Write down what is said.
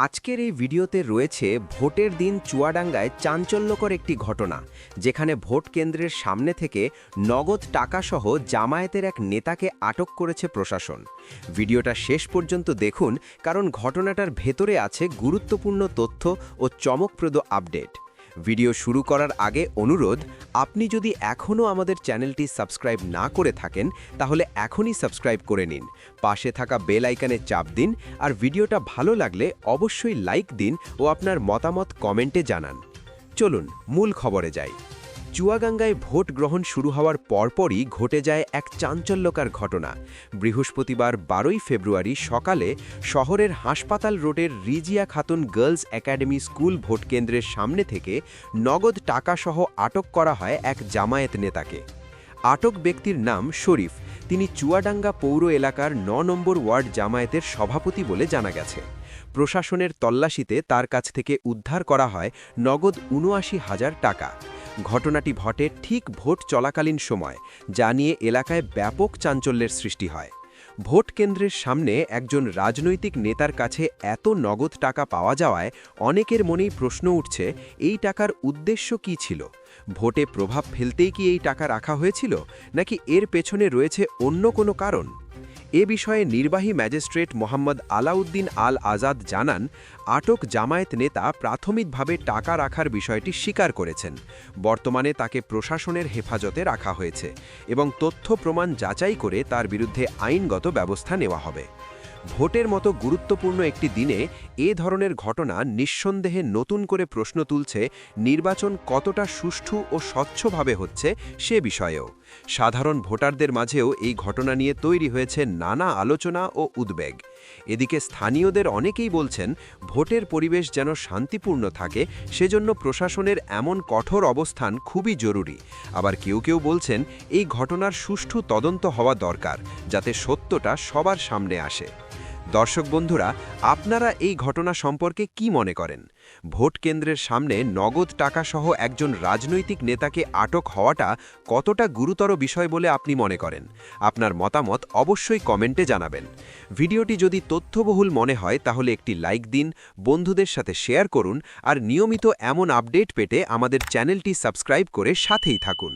আজকের এই ভিডিওতে রয়েছে ভোটের দিন চুয়াডাঙ্গায় চাঞ্চল্যকর একটি ঘটনা, যেখানে ভোট কেন্দ্রের সামনে থেকে নগদ টাকাসহ জামায়াতের এক নেতাকে আটক করেছে প্রশাসন। ভিডিওটা শেষ পর্যন্ত দেখুন, কারণ ঘটনাটার ভেতরে আছে গুরুত্বপূর্ণ তথ্য ও চমকপ্রদ আপডেট। ভিডিও শুরু করার আগে অনুরোধ, আপনি যদি এখনও আমাদের চ্যানেলটি সাবস্ক্রাইব না করে থাকেন তাহলে এখনই সাবস্ক্রাইব করে নিন, পাশে থাকা বেল আইকনে চাপ দিন, আর ভিডিওটা ভালো লাগলে অবশ্যই লাইক দিন ও আপনার মতামত কমেন্টে জানান। চলুন মূল খবরে যাই। চুয়াডাঙ্গায় ভোট গ্রহণ শুরু হওয়ার পরপরই ঘটে যায় এক চাঞ্চল্যকর ঘটনা। বৃহস্পতিবার 12 ফেব্রুয়ারি সকালে শহরের হাসপাতাল রোডের Rizia Khatun girls academy school vote কেন্দ্রের সামনে থেকে নগদ টাকাসহ আটক করা হয় এক জামায়াত নেতাকে। আটক ব্যক্তির নাম শরীফ। তিনি চুয়াডাঙ্গা পৌর এলাকার ৯ নম্বর ওয়ার্ড জামায়াতের সভাপতি বলে জানা গেছে। প্রশাসনের তল্লাশিতে তার কাছ থেকে উদ্ধার করা হয় নগদ ৭৯,০০০ টাকা। ঘটনাটি ঘটে ঠিক ভোট চলাকালীন সময়, যা নিয়ে এলাকায় ব্যাপক চাঞ্চল্যের সৃষ্টি হয়। ভোট কেন্দ্রের সামনে একজন রাজনৈতিক নেতার কাছে এত নগদ টাকা পাওয়া যাওয়ায় অনেকের মনেই প্রশ্ন উঠছে, এই টাকার উদ্দেশ্য কী ছিল? ভোটে প্রভাব ফেলতেই কি এই টাকা রাখা হয়েছিল, নাকি এর পেছনে রয়েছে অন্য কোনো কারণ? এ বিষয়ে নির্বাহী ম্যাজিস্ট্রেট মোহাম্মদ আলাউদ্দিন আল আজাদ জানান, আটক জামায়াত নেতা প্রাথমিকভাবে টাকা রাখার বিষয়টি স্বীকার করেছেন। বর্তমানে তাকে প্রশাসনের হেফাজতে রাখা হয়েছে এবং তথ্য প্রমাণ যাচাই করে তার বিরুদ্ধে আইনগত ব্যবস্থা নেওয়া হবে। ভোটের মতো গুরুত্বপূর্ণ একটি দিনে এ ধরনের ঘটনা নিঃসন্দেহে নতুন করে প্রশ্ন তুলছে নির্বাচন কতটা সুষ্ঠু ও স্বচ্ছভাবে হচ্ছে সে বিষয়েও। সাধারণ ভোটারদের মাঝেও এই ঘটনা নিয়ে তৈরি হয়েছে নানা আলোচনা ও উদ্বেগ। এদিকে স্থানীয়দের অনেকেই বলছেন, ভোটের পরিবেশ যেন শান্তিপূর্ণ থাকে, সেজন্য প্রশাসনের এমন কঠোর অবস্থান খুবই জরুরি। আবার কেউ কেউ বলছেন, এই ঘটনার সুষ্ঠু তদন্ত হওয়া দরকার, যাতে সত্যটা সবার সামনে আসে। দর্শক বন্ধুরা, আপনারা এই ঘটনা সম্পর্কে কি মনে করেন? ভোট কেন্দ্রের সামনে নগদ টাকাসহ একজন রাজনৈতিক নেতাকে আটক হওয়াটা কতটা গুরুতর বিষয় বলে আপনি মনে করেন? আপনার মতামত অবশ্যই কমেন্টে জানাবেন। ভিডিওটি যদি তথ্যবহুল মনে হয় তাহলে একটি লাইক দিন, বন্ধুদের সাথে শেয়ার করুন, আর নিয়মিত এমন আপডেট পেতে আমাদের চ্যানেলটি সাবস্ক্রাইব করে সাথেই থাকুন।